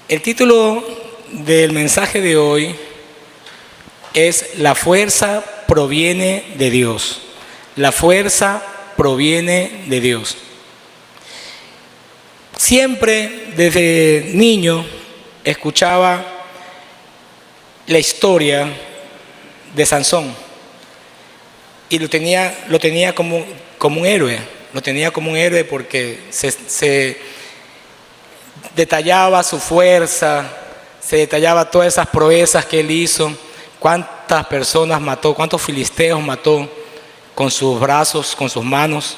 El título del mensaje de hoy es La fuerza proviene de Dios. La fuerza proviene de Dios. Siempre desde niño escuchaba la historia de Sansón y lo tenía como un héroe. Lo tenía como un héroe porque se detallaba su fuerza, se detallaba todas esas proezas que él hizo, cuántas personas mató, cuántos filisteos mató con sus brazos, con sus manos,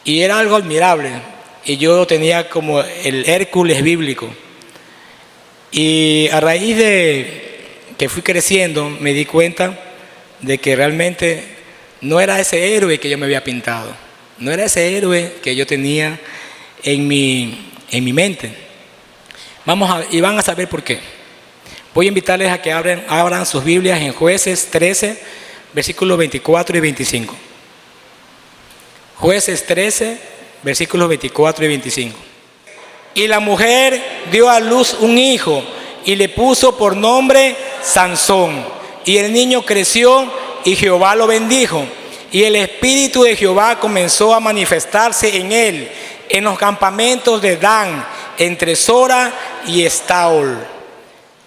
y era algo admirable. Y yo lo tenía como el Hércules bíblico. Y a raíz de que fui creciendo, me di cuenta de que realmente no era ese héroe que yo me había pintado, no era ese héroe que yo tenía en mi mente. Y van a saber por qué. Voy a invitarles a que abran sus Biblias en Jueces 13, versículos 24 y 25. Jueces 13, versículos 24 y 25. Y la mujer dio a luz un hijo y le puso por nombre Sansón. Y el niño creció y Jehová lo bendijo. Y el espíritu de Jehová comenzó a manifestarse en él, en los campamentos de Dan, entre Sora y Estaol.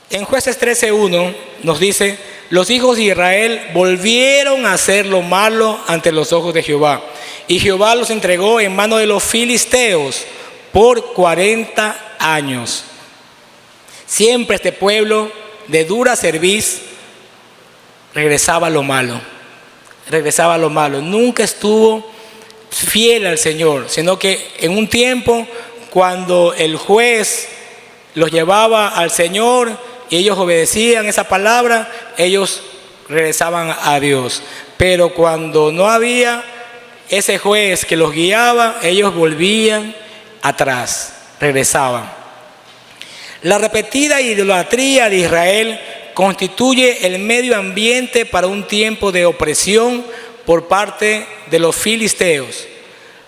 En Jueces 13:1 nos dice: los hijos de Israel volvieron a hacer lo malo ante los ojos de Jehová, y Jehová los entregó en mano de los filisteos por 40 años. Siempre este pueblo de dura cerviz regresaba a lo malo. Nunca estuvo fiel al Señor, sino que en un tiempo, cuando el juez los llevaba al Señor y ellos obedecían esa palabra, ellos regresaban a Dios. Pero cuando no había ese juez que los guiaba, ellos volvían atrás, regresaban. La repetida idolatría de Israel constituye el medio ambiente para un tiempo de opresión por parte de los filisteos.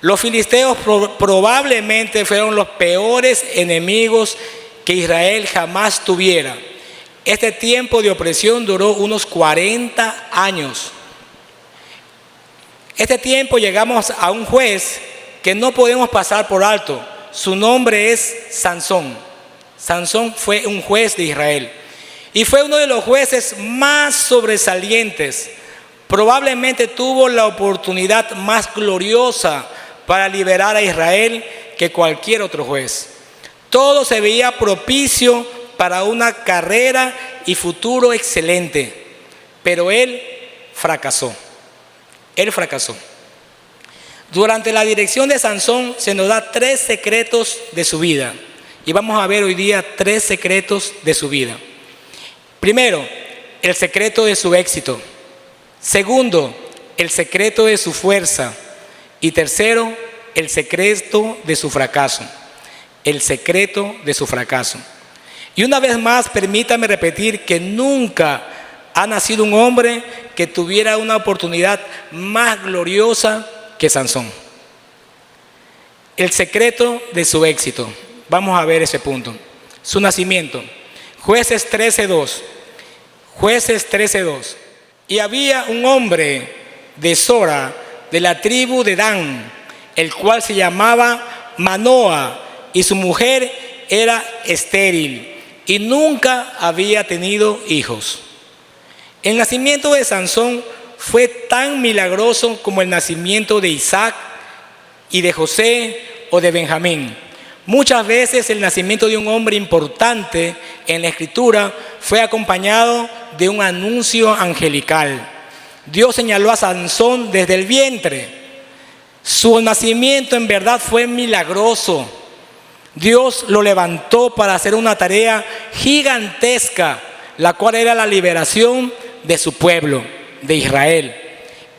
Los filisteos probablemente fueron los peores enemigos que Israel jamás tuviera. Este tiempo de opresión duró unos 40 años. Este tiempo llegamos a un juez que no podemos pasar por alto. Su nombre es Sansón. Sansón fue un juez de Israel y fue uno de los jueces más sobresalientes. Probablemente tuvo la oportunidad más gloriosa para liberar a Israel que cualquier otro juez. Todo se veía propicio para una carrera y futuro excelente, pero él fracasó. Durante la dirección de Sansón se nos da 3 secretos de su vida, y vamos a ver hoy día 3 secretos de su vida. Primero, el secreto de su éxito. Segundo, el secreto de su fuerza. Y tercero, el secreto de su fracaso. El secreto de su fracaso. Y una vez más, permítame repetir que nunca ha nacido un hombre que tuviera una oportunidad más gloriosa que Sansón. El secreto de su éxito. Vamos a ver ese punto. Su nacimiento. Jueces 13:2. Jueces 13:2. Y había un hombre de Sora, de la tribu de Dan, el cual se llamaba Manoa, y su mujer era estéril y nunca había tenido hijos. El nacimiento de Sansón fue tan milagroso como el nacimiento de Isaac y de José o de Benjamín. Muchas veces el nacimiento de un hombre importante en la Escritura fue acompañado de un anuncio angelical. Dios señaló a Sansón desde el vientre. Su nacimiento en verdad fue milagroso. Dios lo levantó para hacer una tarea gigantesca, la cual era la liberación de su pueblo, de Israel.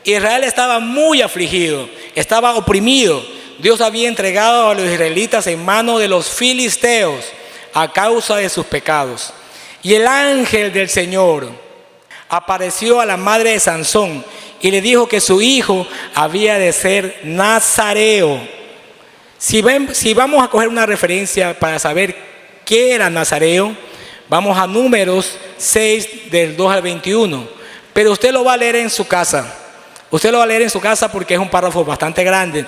Israel estaba muy afligido, estaba oprimido. Dios había entregado a los israelitas en manos de los filisteos a causa de sus pecados. Y el ángel del Señor apareció a la madre de Sansón y le dijo que su hijo había de ser nazareo. Si vamos a coger una referencia para saber qué era nazareo, vamos a Números 6 del 2 al 21. Pero usted lo va a leer en su casa. Usted lo va a leer en su casa porque es un párrafo bastante grande.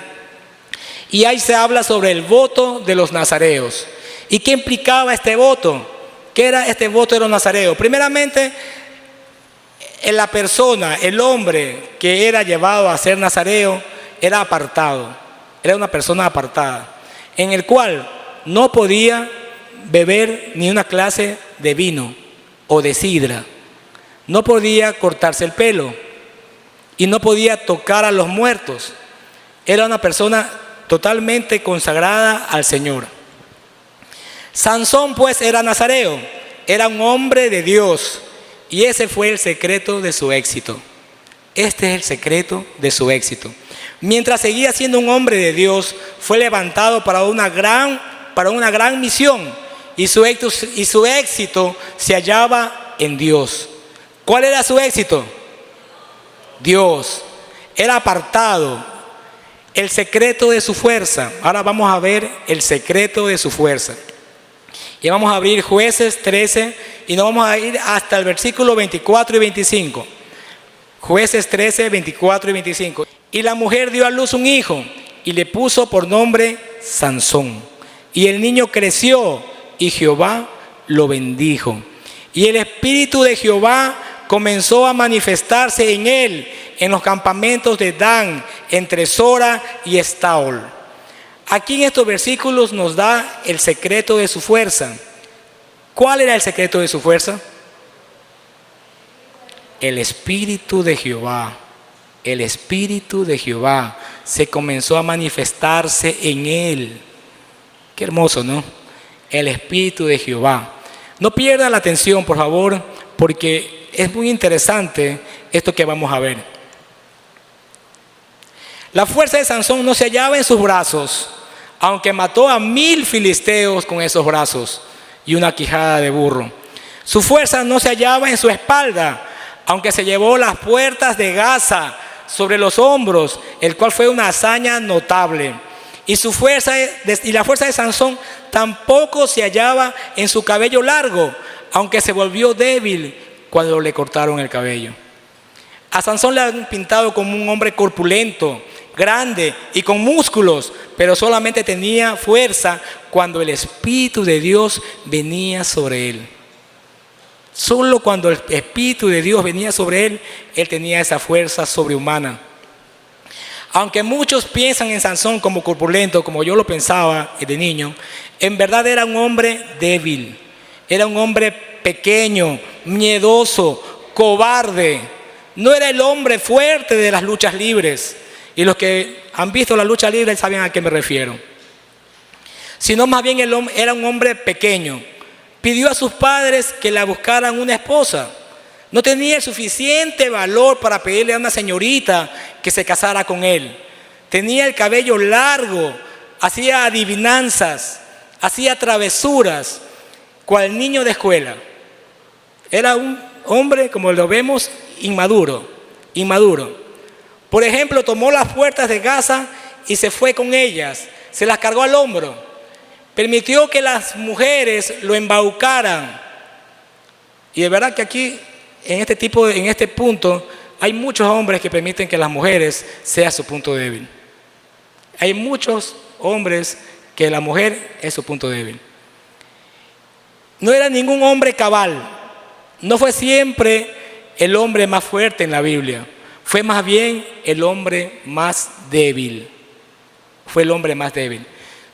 Y ahí se habla sobre el voto de los nazareos. ¿Y qué implicaba este voto? ¿Qué era este voto de los nazareos? Primeramente, la persona, el hombre que era llevado a ser nazareo, era apartado. Era una persona apartada, en el cual no podía beber ni una clase de vino o de sidra. No podía cortarse el pelo y no podía tocar a los muertos. Era una persona totalmente consagrada al Señor. Sansón pues era nazareo, era un hombre de Dios, y ese fue el secreto de su éxito. Este es el secreto de su éxito. Mientras seguía siendo un hombre de Dios, fue levantado para una gran misión, y su éxito se hallaba en Dios. ¿Cuál era su éxito? Dios. Era apartado. El secreto de su fuerza. Ahora vamos a ver el secreto de su fuerza. Y vamos a abrir Jueces 13 y nos vamos a ir hasta el versículo 24 y 25. Jueces 13, 24 y 25. Y la mujer dio a luz un hijo y le puso por nombre Sansón. Y el niño creció y Jehová lo bendijo. Y el espíritu de Jehová comenzó a manifestarse en él en los campamentos de Dan, entre Sora y Estaol. Aquí en estos versículos nos da el secreto de su fuerza. ¿Cuál era el secreto de su fuerza? El espíritu de Jehová. El espíritu de Jehová se comenzó a manifestarse en él. Qué hermoso, ¿no? El espíritu de Jehová. No pierda la atención, por favor, porque es muy interesante esto que vamos a ver. La fuerza de Sansón no se hallaba en sus brazos, aunque mató a 1000 filisteos con esos brazos y una quijada de burro. Su fuerza no se hallaba en su espalda, aunque se llevó las puertas de Gaza sobre los hombros, el cual fue una hazaña notable. Y la fuerza de Sansón tampoco se hallaba en su cabello largo, aunque se volvió débil cuando le cortaron el cabello. A Sansón le han pintado como un hombre corpulento, grande y con músculos, pero solamente tenía fuerza cuando el Espíritu de Dios venía sobre él. Solo cuando el Espíritu de Dios venía sobre él, él tenía esa fuerza sobrehumana. Aunque muchos piensan en Sansón como corpulento, como yo lo pensaba de niño, en verdad era un hombre débil, era un hombre pequeño, miedoso, cobarde. No era el hombre fuerte de las luchas libres. Y los que han visto la lucha libre saben a qué me refiero. Sino más bien era un hombre pequeño. Pidió a sus padres que le buscaran una esposa. No tenía el suficiente valor para pedirle a una señorita que se casara con él. Tenía el cabello largo, hacía adivinanzas, hacía travesuras, cual niño de escuela. Era un hombre, como lo vemos, inmaduro. Por ejemplo, tomó las puertas de Gaza y se fue con ellas, se las cargó al hombro. Permitió que las mujeres lo embaucaran. Y de verdad que aquí, en este punto, hay muchos hombres que permiten que las mujeres sean su punto débil. Hay muchos hombres que la mujer es su punto débil. No era ningún hombre cabal. No fue siempre el hombre más fuerte en la Biblia. Fue más bien el hombre más débil. Fue el hombre más débil.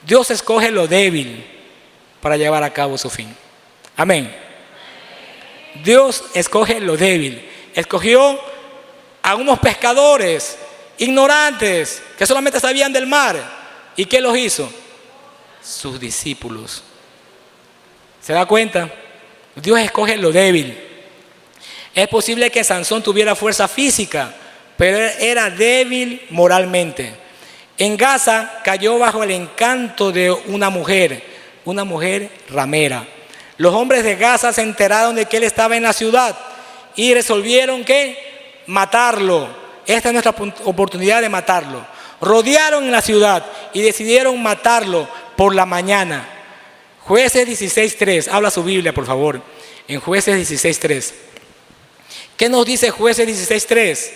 Dios escoge lo débil para llevar a cabo su fin. Amén. Dios escoge lo débil. Escogió a unos pescadores ignorantes que solamente sabían del mar. ¿Y qué los hizo? Sus discípulos. ¿Se da cuenta? Dios escoge lo débil. Es posible que Sansón tuviera fuerza física, pero era débil moralmente. En Gaza cayó bajo el encanto de una mujer ramera. Los hombres de Gaza se enteraron de que él estaba en la ciudad y resolvieron que matarlo. Esta es nuestra oportunidad de matarlo. Rodearon la ciudad y decidieron matarlo por la mañana. Jueces 16:3, habla su Biblia por favor, en Jueces 16:3. ¿Qué nos dice Jueces 16:3?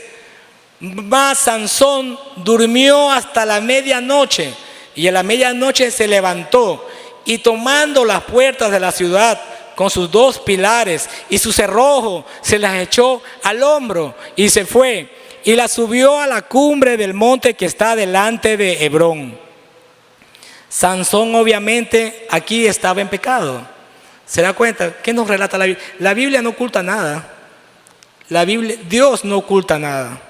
Mas Sansón durmió hasta la medianoche y a la medianoche se levantó y tomando las puertas de la ciudad con sus 2 pilares y su cerrojo se las echó al hombro y se fue y la subió a la cumbre del monte que está delante de Hebrón. Sansón obviamente aquí estaba en pecado. ¿Se da cuenta? ¿Qué nos relata la Biblia? La Biblia no oculta nada. Dios no oculta nada.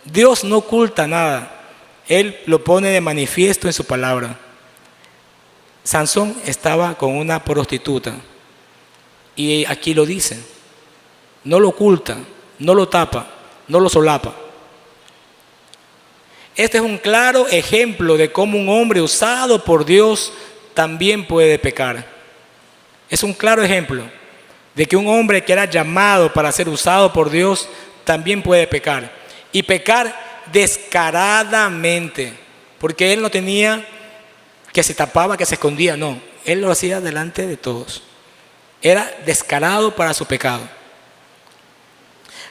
Dios no oculta nada. Él lo pone de manifiesto en su palabra. Sansón estaba con una prostituta. Y aquí lo dice. No lo oculta, no lo tapa, no lo solapa. Este es un claro ejemplo de cómo un hombre usado por Dios también puede pecar. Es un claro ejemplo de que un hombre que era llamado para ser usado por Dios también puede pecar. Y pecar descaradamente. Porque él no tenía que se tapaba, que se escondía, no. Él lo hacía delante de todos. Era descarado para su pecado.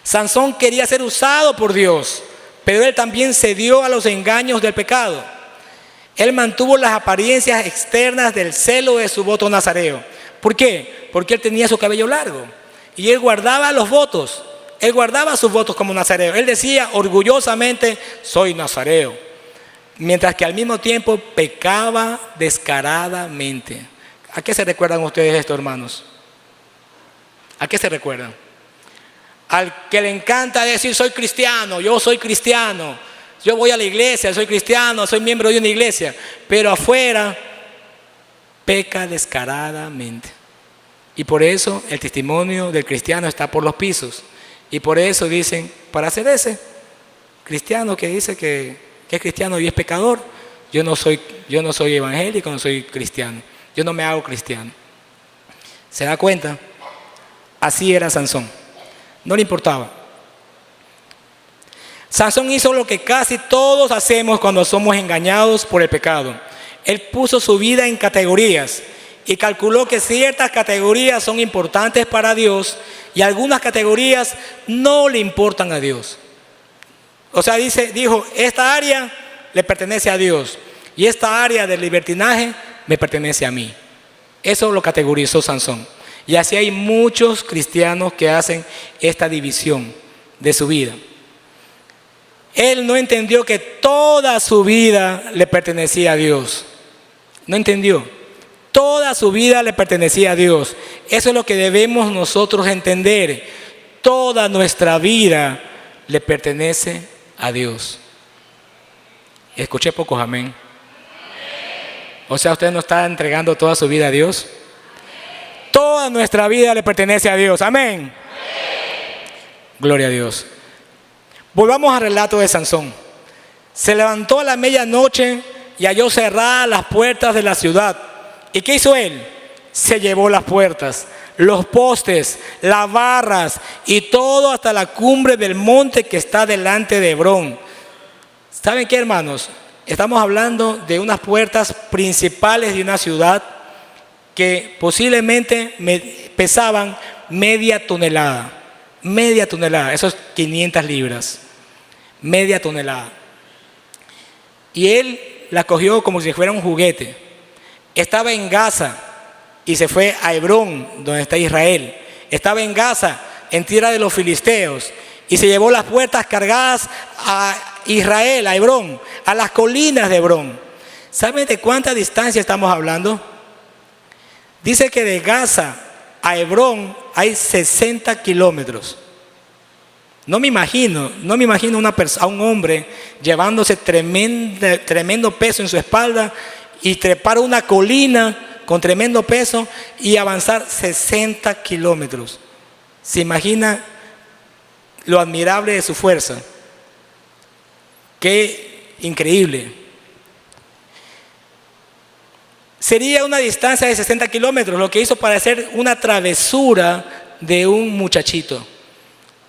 Sansón quería ser usado por Dios, pero él también cedió a los engaños del pecado. Él mantuvo las apariencias externas del celo de su voto nazareo. ¿Por qué? Porque él tenía su cabello largo y él guardaba los votos. Él guardaba sus votos como nazareo. Él decía orgullosamente, soy nazareo. Mientras que al mismo tiempo pecaba descaradamente. ¿A qué se recuerdan ustedes esto, hermanos? ¿A qué se recuerdan? Al que le encanta decir soy cristiano, yo soy cristiano, yo voy a la iglesia, soy cristiano, soy miembro de una iglesia, pero afuera peca descaradamente. Y por eso el testimonio del cristiano está por los pisos. Y por eso dicen, para ser ese cristiano que dice que es cristiano y es pecador, yo no soy evangélico, no soy cristiano, yo no me hago cristiano. ¿Se da cuenta? Así era Sansón. No le importaba. Sansón hizo lo que casi todos hacemos cuando somos engañados por el pecado. Él puso su vida en categorías y calculó que ciertas categorías son importantes para Dios y algunas categorías no le importan a Dios. O sea, dijo, esta área le pertenece a Dios y esta área del libertinaje me pertenece a mí. Eso lo categorizó Sansón. Y así hay muchos cristianos que hacen esta división de su vida. Él no entendió que toda su vida le pertenecía a Dios. No entendió. Toda su vida le pertenecía a Dios. Eso es lo que debemos nosotros entender. Toda nuestra vida le pertenece a Dios. Escuché pocos amén. O sea, usted no está entregando toda su vida a Dios. Toda nuestra vida le pertenece a Dios. Amén. Gloria a Dios. Volvamos al relato de Sansón. Se levantó a la medianoche y halló cerradas las puertas de la ciudad. ¿Y qué hizo él? Se llevó las puertas, los postes, las barras y todo hasta la cumbre del monte que está delante de Hebrón. ¿Saben qué, hermanos? Estamos hablando de unas puertas principales de una ciudad que posiblemente pesaban media tonelada, eso es 500 libras, media tonelada. Y él la cogió como si fuera un juguete. Estaba en Gaza y se fue a Hebrón, donde está Israel. Estaba en Gaza, en tierra de los filisteos, y se llevó las puertas cargadas a Israel, a Hebrón, a las colinas de Hebrón. ¿Saben de cuánta distancia estamos hablando? Dice que de Gaza a Hebrón hay 60 kilómetros. No me imagino a un hombre llevándose tremendo peso en su espalda y trepar una colina con tremendo peso y avanzar 60 kilómetros. ¿Se imagina lo admirable de su fuerza? Qué increíble. Sería una distancia de 60 kilómetros, lo que hizo parecer una travesura de un muchachito.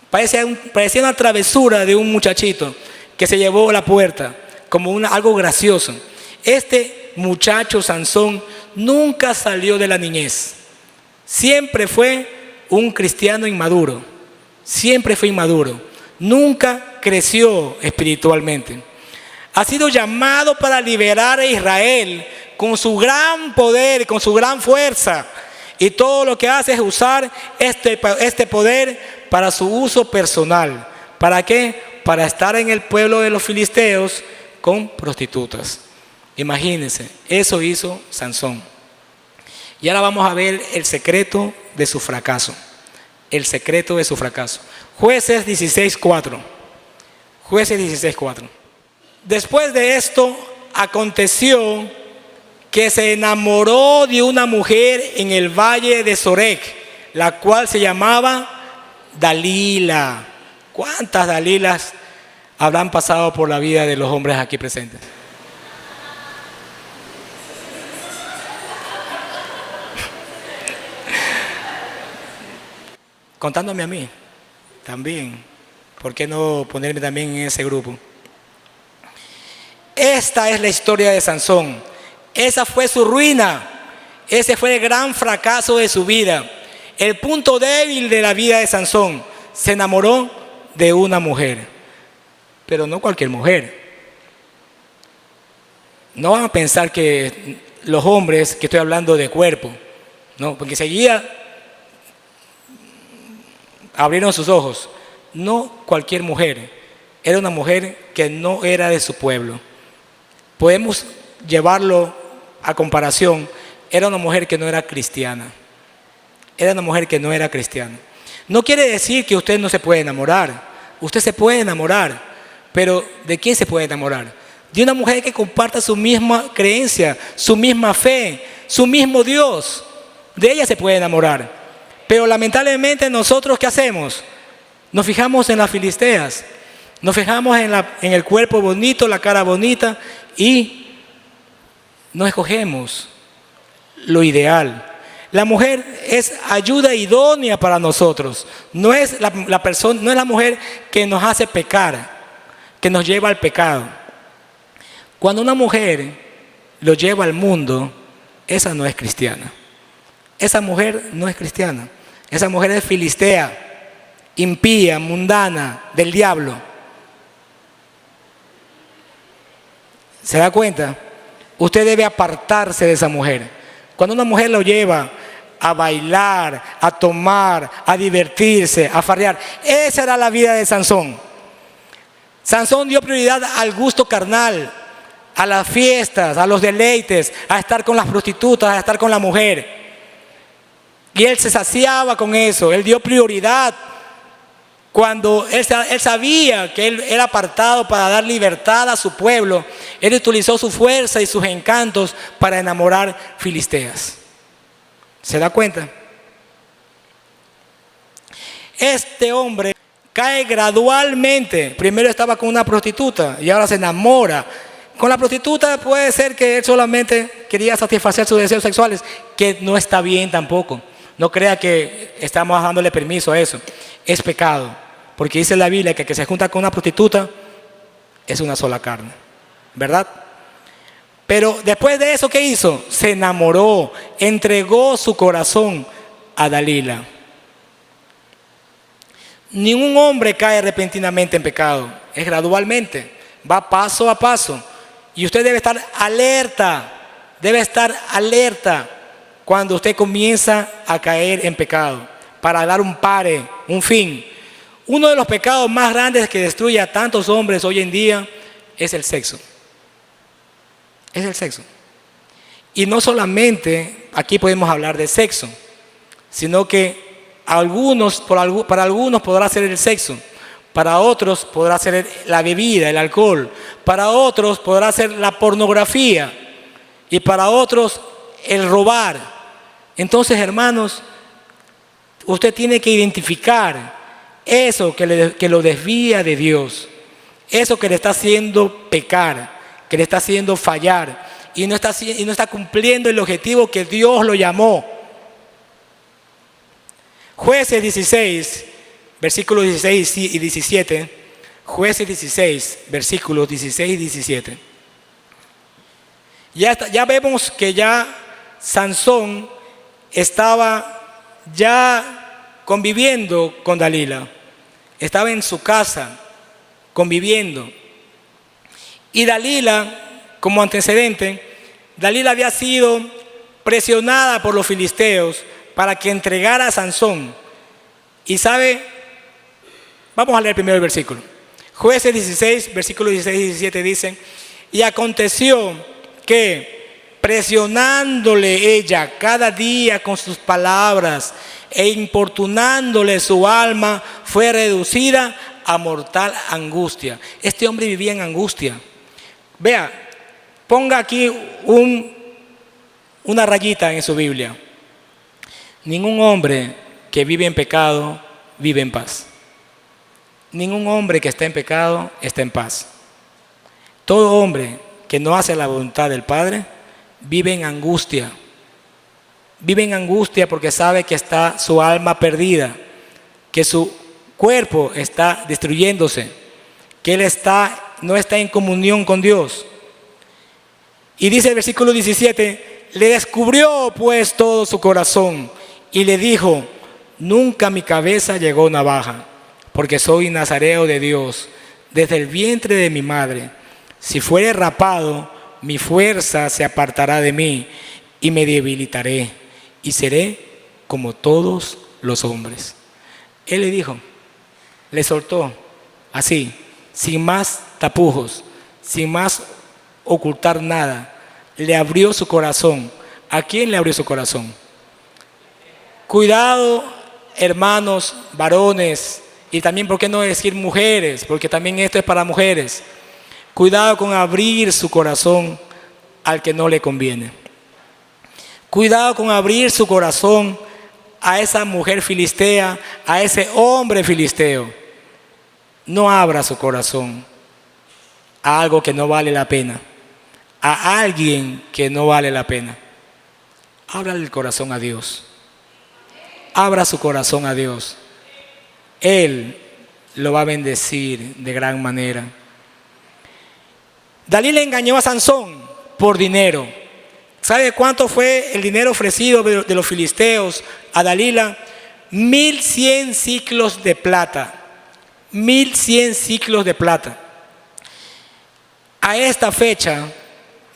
Parecía una travesura de un muchachito que se llevó la puerta, como algo gracioso. Este muchacho Sansón nunca salió de la niñez. Siempre fue un cristiano inmaduro. Siempre fue inmaduro. Nunca creció espiritualmente. Ha sido llamado para liberar a Israel con su gran poder, con su gran fuerza. Y todo lo que hace es usar este poder para su uso personal. ¿Para qué? Para estar en el pueblo de los filisteos con prostitutas. Imagínense, eso hizo Sansón. Y ahora vamos a ver el secreto de su fracaso. El secreto de su fracaso. Jueces 16:4. Jueces 16:4. Después de esto, aconteció que se enamoró de una mujer en el valle de Sorek, la cual se llamaba Dalila. ¿Cuántas Dalilas habrán pasado por la vida de los hombres aquí presentes? Contándome a mí también. ¿Por qué no ponerme también en ese grupo? Esta es la historia de Sansón. Esa fue su ruina. Ese fue el gran fracaso de su vida. El punto débil de la vida de Sansón. Se enamoró de una mujer. Pero no cualquier mujer. No van a pensar que los hombres, que estoy hablando de cuerpo. No, porque enseguida abrieron sus ojos. No cualquier mujer. Era una mujer que no era de su pueblo. Podemos llevarlo a comparación. Era una mujer que no era cristiana. Era una mujer que no era cristiana. No quiere decir que usted no se puede enamorar. Usted se puede enamorar. Pero ¿de quién se puede enamorar? De una mujer que comparta su misma creencia, su misma fe, su mismo Dios. De ella se puede enamorar. Pero lamentablemente nosotros, ¿qué hacemos? Nos fijamos en las filisteas. Nos fijamos en el cuerpo bonito, la cara bonita, y no escogemos lo ideal. La mujer es ayuda idónea para nosotros. No es no es la mujer que nos hace pecar, que nos lleva al pecado. Cuando una mujer lo lleva al mundo, esa no es cristiana. Esa mujer no es cristiana. Esa mujer es filistea, impía, mundana, del diablo. ¿Se da cuenta? Usted debe apartarse de esa mujer. Cuando una mujer lo lleva a bailar, a tomar, a divertirse, a farrear, esa era la vida de Sansón. Sansón dio prioridad al gusto carnal, a las fiestas, a los deleites, a estar con las prostitutas, a estar con la mujer. Y él se saciaba con eso. Él dio prioridad. Cuando él sabía que él era apartado para dar libertad a su pueblo, él utilizó su fuerza y sus encantos para enamorar filisteas. ¿Se da cuenta? Este hombre cae gradualmente. Primero estaba con una prostituta y ahora se enamora. Con la prostituta puede ser que él solamente quería satisfacer sus deseos sexuales, que no está bien tampoco. No crea que estamos dándole permiso a eso. Es pecado. Porque dice la Biblia que el que se junta con una prostituta es una sola carne. ¿Verdad? Pero después de eso, ¿qué hizo? Se enamoró, entregó su corazón a Dalila. Ningún hombre cae repentinamente en pecado. Es gradualmente. Va paso a paso. Y usted debe estar alerta. Debe estar alerta cuando usted comienza a caer en pecado. Para dar un pare, un fin. Uno de los pecados más grandes que destruye a tantos hombres hoy en día es el sexo. Es el sexo. Y no solamente aquí podemos hablar de sexo, sino que para algunos podrá ser el sexo, para otros podrá ser la bebida, el alcohol, para otros podrá ser la pornografía y para otros el robar. Entonces, hermanos, usted tiene que identificar eso que lo desvía de Dios. Eso que le está haciendo pecar, que le está haciendo fallar y no está cumpliendo el objetivo que Dios lo llamó. Jueces 16, versículos 16 y 17. Jueces 16, versículos 16 y 17. Ya vemos que ya Sansón estaba ya conviviendo con Dalila. Estaba en su casa conviviendo. Y Dalila, como antecedente, Dalila había sido presionada por los filisteos para que entregara a Sansón. Y sabe, vamos a leer primero el versículo. Jueces 16, versículos 16 y 17 dicen: y aconteció que presionándole ella cada día con sus palabras e importunándole su alma, fue reducida a mortal angustia. Este hombre vivía en angustia. Vea, ponga aquí una rayita en su Biblia. Ningún hombre que vive en pecado vive en paz. Ningún hombre que está en pecado está en paz. Todo hombre que no hace la voluntad del Padre vive en angustia. Vive en angustia porque sabe que está su alma perdida, que su cuerpo está destruyéndose, que él no está en comunión con Dios. Y dice el versículo 17: le descubrió pues todo su corazón y le dijo: nunca mi cabeza llegó navaja, porque soy nazareo de Dios desde el vientre de mi madre. Si fuere rapado, mi fuerza se apartará de mí y me debilitaré y seré como todos los hombres. Él le dijo, le soltó así, sin más tapujos, sin más ocultar nada. Le abrió su corazón. ¿A quién le abrió su corazón? Cuidado, hermanos, varones, y también, ¿por qué no decir mujeres? Porque también esto es para mujeres. Cuidado con abrir su corazón al que no le conviene. Cuidado con abrir su corazón a esa mujer filistea, a ese hombre filisteo. No abra su corazón a algo que no vale la pena, a alguien que no vale la pena. Ábrale el corazón a Dios. Abra su corazón a Dios. Él lo va a bendecir de gran manera. Dalila engañó a Sansón por dinero. ¿Sabe cuánto fue el dinero ofrecido de los filisteos a Dalila? 1100 ciclos de plata. 1100 ciclos de plata. A esta fecha,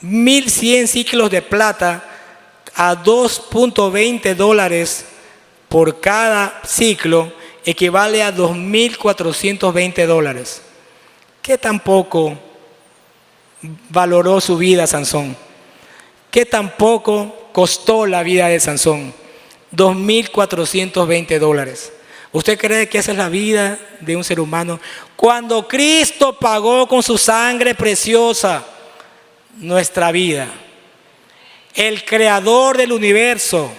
1100 ciclos de plata a $2.20 por cada ciclo equivale a $2.420. ¿Qué tan poco valoró su vida Sansón? ¿Qué tan poco costó la vida de Sansón? $2.420. ¿Usted cree que esa es la vida de un ser humano? Cuando Cristo pagó con su sangre preciosa nuestra vida, el creador del universo,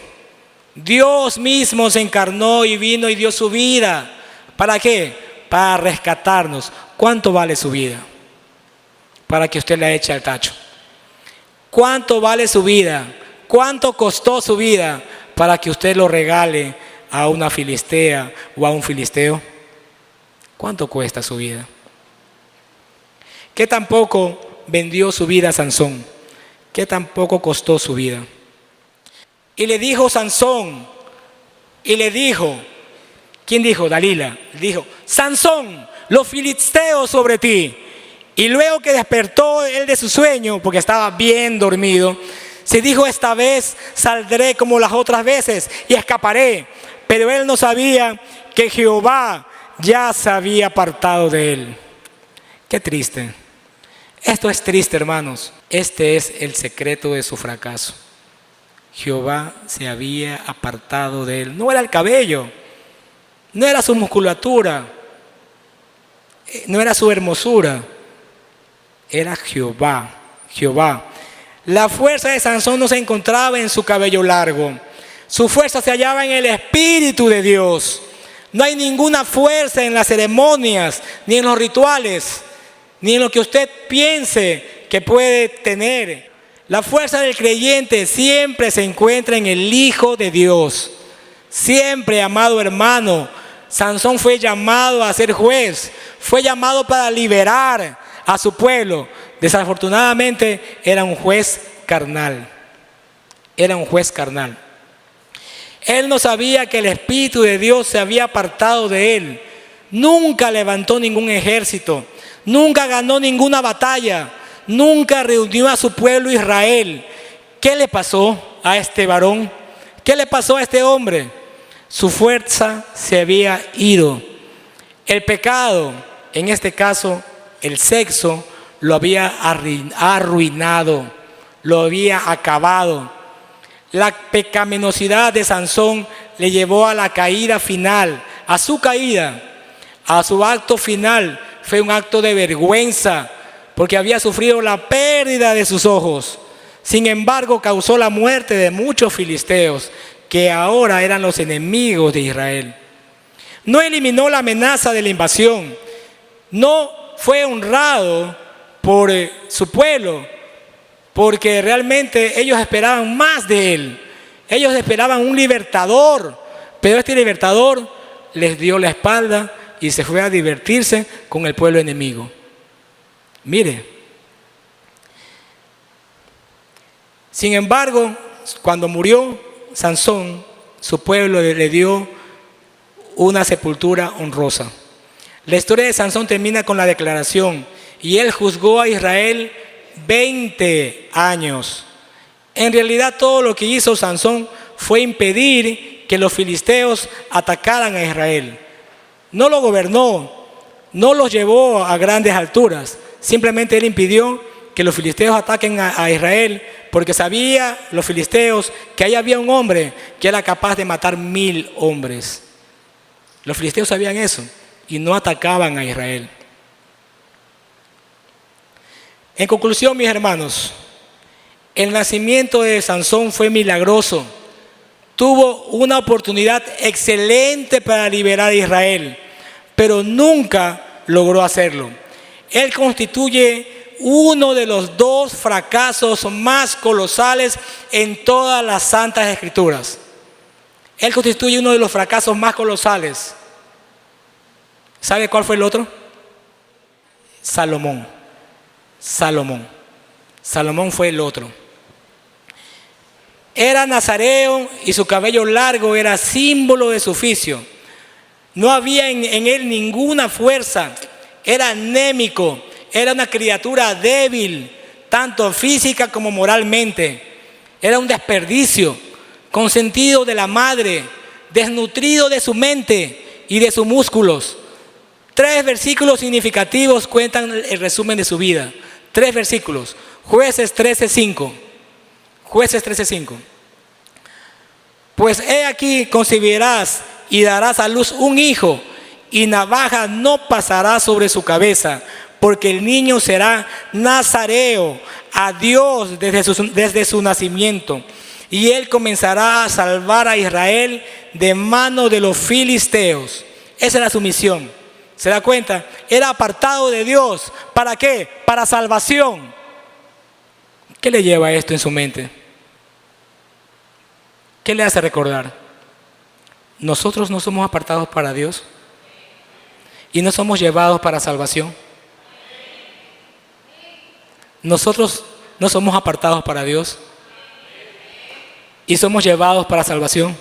Dios mismo se encarnó y vino y dio su vida. ¿Para qué? Para rescatarnos. ¿Cuánto vale su vida? Para que usted la eche al tacho. ¿Cuánto vale su vida? ¿Cuánto costó su vida para que usted lo regale a una filistea o a un filisteo? ¿Cuánto cuesta su vida? ¿Qué tampoco vendió su vida a Sansón? ¿Qué tampoco costó su vida? Y le dijo Sansón, ¿quién dijo? Dalila. Dijo, Sansón, los filisteos sobre ti. Y luego que despertó él de su sueño, porque estaba bien dormido, se dijo, esta vez saldré como las otras veces y escaparé. Pero él no sabía que Jehová ya se había apartado de él. Qué triste. Esto es triste, hermanos. Este es el secreto de su fracaso. Jehová se había apartado de él. No era el cabello, no era su musculatura, no era su hermosura. Era Jehová. La fuerza de Sansón no se encontraba en su cabello largo. Su fuerza se hallaba en el Espíritu de Dios. No hay ninguna fuerza en las ceremonias ni en los rituales ni en lo que usted piense que puede tener. La fuerza del creyente siempre se encuentra en el Hijo de Dios. Siempre, amado hermano, Sansón fue llamado a ser juez, fue llamado para liberar a su pueblo. Desafortunadamente era un juez carnal. Era un juez carnal. Él no sabía que el Espíritu de Dios se había apartado de él. Nunca levantó ningún ejército, nunca ganó ninguna batalla, nunca reunió a su pueblo Israel. ¿Qué le pasó a este varón? ¿Qué le pasó a este hombre? Su fuerza se había ido. El pecado, en este caso el sexo, lo había arruinado, lo había acabado. La pecaminosidad de Sansón le llevó a la caída final, a su caída, a su acto final. Fue un acto de vergüenza porque había sufrido la pérdida de sus ojos. Sin embargo, causó la muerte de muchos filisteos que ahora eran los enemigos de Israel. No eliminó la amenaza de la invasión. No fue honrado por su pueblo, porque realmente ellos esperaban más de él. Ellos esperaban un libertador, pero este libertador les dio la espalda y se fue a divertirse con el pueblo enemigo. Mire, sin embargo, cuando murió Sansón, su pueblo le dio una sepultura honrosa. La historia de Sansón termina con la declaración: y él juzgó a Israel 20 años. En realidad todo lo que hizo Sansón fue impedir que los filisteos atacaran a Israel. No lo gobernó, no los llevó a grandes alturas. Simplemente él impidió que los filisteos ataquen a Israel, porque sabía los filisteos que ahí había un hombre que era capaz de matar 1000 hombres. Los filisteos sabían eso y no atacaban a Israel. En conclusión, mis hermanos, el nacimiento de Sansón fue milagroso. Tuvo una oportunidad excelente para liberar a Israel, pero nunca logró hacerlo. Él constituye uno de los 2 fracasos más colosales en todas las Santas Escrituras. Él constituye uno de los fracasos más colosales. ¿Sabe cuál fue el otro? Salomón fue el otro. Era nazareo y su cabello largo era símbolo de su oficio. No había en él ninguna fuerza. Era anémico. Era una criatura débil, tanto física como moralmente. Era un desperdicio, consentido de la madre, desnutrido de su mente y de sus músculos. 3 versículos significativos cuentan el resumen de su vida. 3 versículos. Jueces 13:5. Jueces 13:5. Pues he aquí concebirás y darás a luz un hijo, y navaja no pasará sobre su cabeza, porque el niño será nazareo a Dios desde su nacimiento, y él comenzará a salvar a Israel de mano de los filisteos. Esa era su misión. ¿Se da cuenta? Era apartado de Dios. ¿Para qué? Para salvación. ¿Qué le lleva esto en su mente? ¿Qué le hace recordar? Nosotros no somos apartados para Dios y no somos llevados para salvación. Nosotros no somos apartados para Dios y somos llevados para salvación.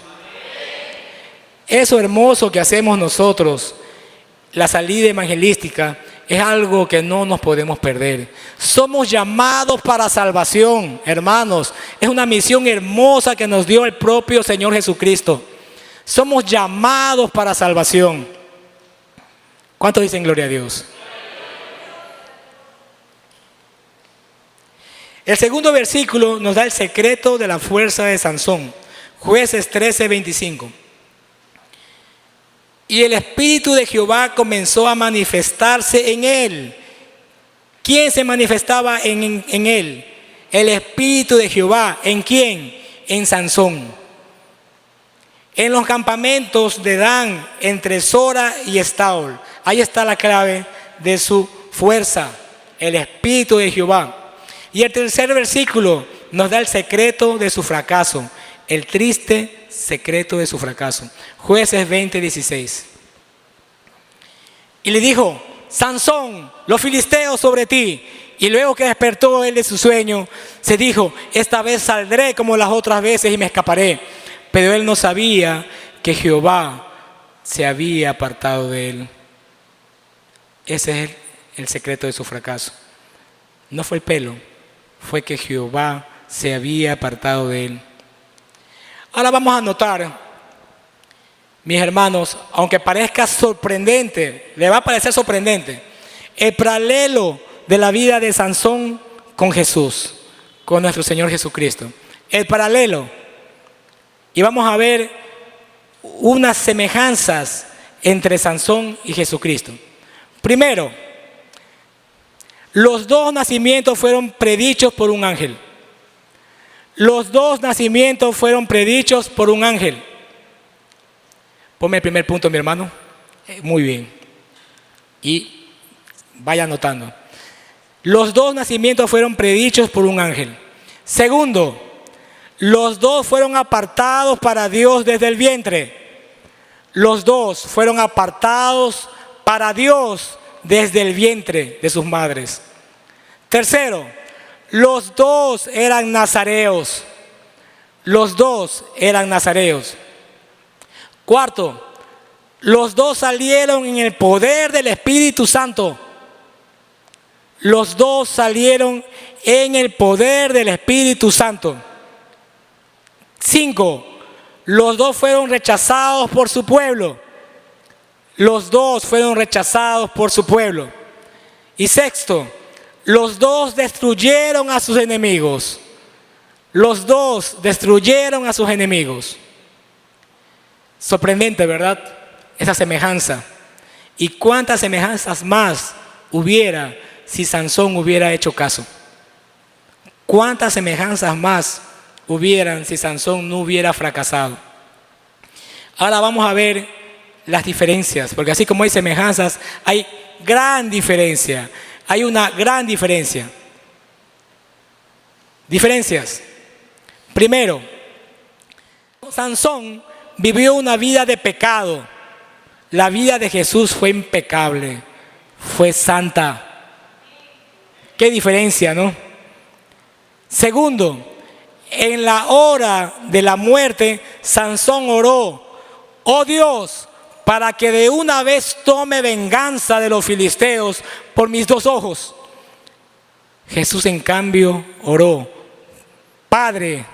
Eso hermoso que hacemos nosotros, la salida evangelística, es algo que no nos podemos perder. Somos llamados para salvación, hermanos. Es una misión hermosa que nos dio el propio Señor Jesucristo. Somos llamados para salvación. ¿Cuántos dicen gloria a Dios? El segundo versículo nos da el secreto de la fuerza de Sansón. Jueces 13:25. Y el Espíritu de Jehová comenzó a manifestarse en él. ¿Quién se manifestaba en él? El Espíritu de Jehová. ¿En quién? En Sansón. En los campamentos de Dan, entre Sora y Estaol. Ahí está la clave de su fuerza. el Espíritu de Jehová. Y el tercer versículo nos da el secreto de su fracaso, el triste secreto de su fracaso. Jueces 20:16. Y le dijo: Sansón, los filisteos sobre ti. Y luego que despertó él de su sueño, se dijo: esta vez saldré como las otras veces y me escaparé. Pero él no sabía que Jehová se había apartado de él. Ese es el secreto de su fracaso. No fue el pelo, fue que Jehová se había apartado de él. Ahora vamos a notar, mis hermanos, aunque parezca sorprendente, le va a parecer sorprendente, el paralelo de la vida de Sansón con Jesús, con nuestro Señor Jesucristo. El paralelo. Y vamos a ver unas semejanzas entre Sansón y Jesucristo. Primero, los dos nacimientos fueron predichos por un ángel. Los dos nacimientos fueron predichos por un ángel. Ponme el primer punto, mi hermano. Muy bien. Y vaya anotando. Los dos nacimientos fueron predichos por un ángel. Segundo, los dos fueron apartados para Dios desde el vientre. Los dos fueron apartados para Dios desde el vientre de sus madres. Tercero, los dos eran nazareos. Los dos eran nazareos. Cuarto, los dos salieron en el poder del Espíritu Santo. Los dos salieron en el poder del Espíritu Santo. 5. Los dos fueron rechazados por su pueblo. Los dos fueron rechazados por su pueblo. Y 6. Los dos destruyeron a sus enemigos. Los dos destruyeron a sus enemigos. Sorprendente, ¿verdad? Esa semejanza. ¿Y cuántas semejanzas más hubiera si Sansón hubiera hecho caso? ¿Cuántas semejanzas más hubieran si Sansón no hubiera fracasado? Ahora vamos a ver las diferencias, porque así como hay semejanzas, hay gran diferencia. Hay una gran diferencia. Diferencias. Primero, Sansón vivió una vida de pecado. La vida de Jesús fue impecable, fue santa. Qué diferencia, ¿no? Segundo, en la hora de la muerte, Sansón oró: oh Dios, para que de una vez tome venganza de los filisteos por mis dos ojos. Jesús, en cambio, oró: Padre,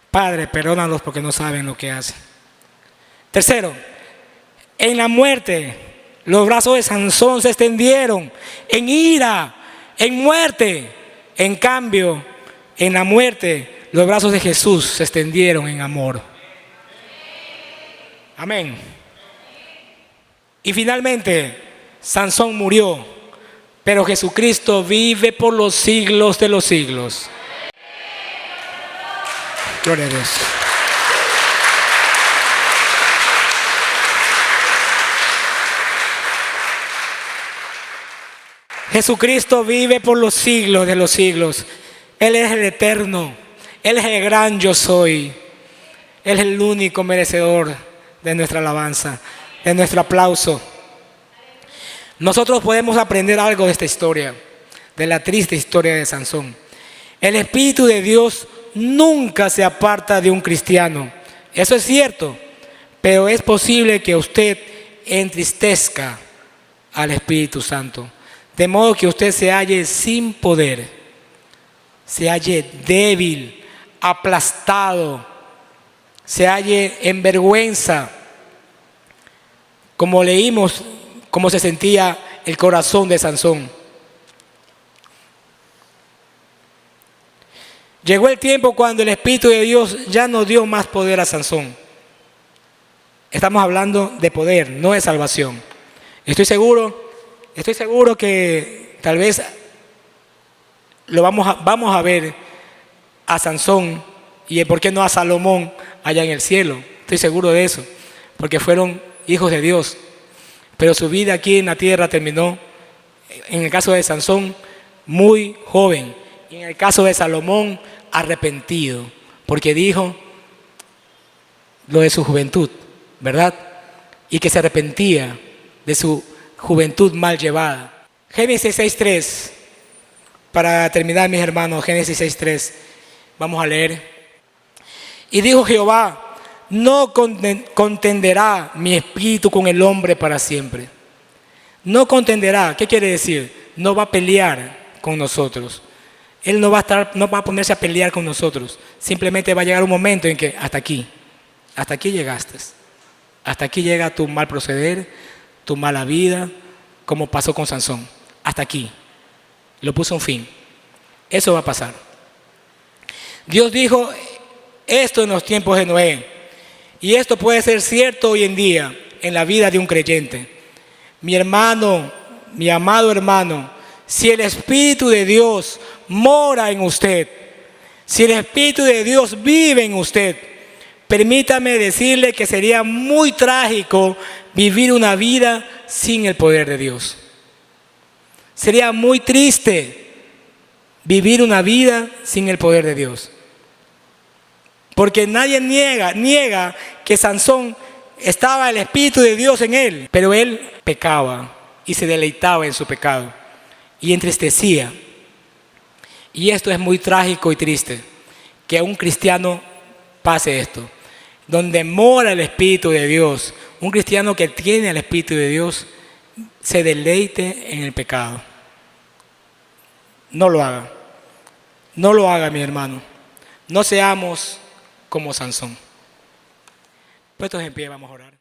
Padre, perdónalos porque no saben lo que hacen. Tercero, en la muerte, los brazos de Sansón se extendieron en ira, en muerte. En cambio, en la muerte, los brazos de Jesús se extendieron en amor. Amén. Y finalmente, Sansón murió, pero Jesucristo vive por los siglos de los siglos. Gloria a Dios. Jesucristo vive por los siglos de los siglos. Él es el eterno. Él es el gran yo soy. Él es el único merecedor de nuestra alabanza, de nuestro aplauso. Nosotros podemos aprender algo de esta historia, de la triste historia de Sansón. El Espíritu de Dios nunca se aparta de un cristiano. Eso es cierto, pero es posible que usted entristezca al Espíritu Santo, de modo que usted se halle sin poder, se halle débil, aplastado, se halle en vergüenza, como leímos cómo se sentía el corazón de Sansón. Llegó el tiempo cuando el Espíritu de Dios ya no dio más poder a Sansón. Estamos hablando de poder, no de salvación. Estoy seguro que tal vez vamos a ver a Sansón y por qué no a Salomón allá en el cielo. Estoy seguro de eso, porque fueron hijos de Dios. Pero su vida aquí en la tierra terminó, en el caso de Sansón, muy joven. Y en el caso de Salomón, arrepentido, porque dijo lo de su juventud, ¿verdad? Y que se arrepentía de su juventud mal llevada. Génesis 6:3, para terminar, mis hermanos, Génesis 6:3, vamos a leer. Y dijo Jehová: no contenderá mi espíritu con el hombre para siempre. No contenderá, ¿qué quiere decir? No va a pelear con nosotros. Él no va a ponerse a pelear con nosotros. Simplemente va a llegar un momento en que hasta aquí llegaste. Hasta aquí llega tu mal proceder, tu mala vida, como pasó con Sansón. Hasta aquí. Lo puso un fin. Eso va a pasar. Dios dijo esto en los tiempos de Noé. Y esto puede ser cierto hoy en día en la vida de un creyente. Mi hermano, mi amado hermano, si el Espíritu de Dios mora en usted, si el Espíritu de Dios vive en usted, permítame decirle que sería muy trágico vivir una vida sin el poder de Dios. Sería muy triste vivir una vida sin el poder de Dios. Porque nadie niega que Sansón estaba el Espíritu de Dios en él, pero él pecaba y se deleitaba en su pecado y entristecía. Y esto es muy trágico y triste, que a un cristiano pase esto. Donde mora el Espíritu de Dios, un cristiano que tiene el Espíritu de Dios, se deleite en el pecado. No lo haga. No lo haga, mi hermano. No seamos como Sansón. Puestos en pie, vamos a orar.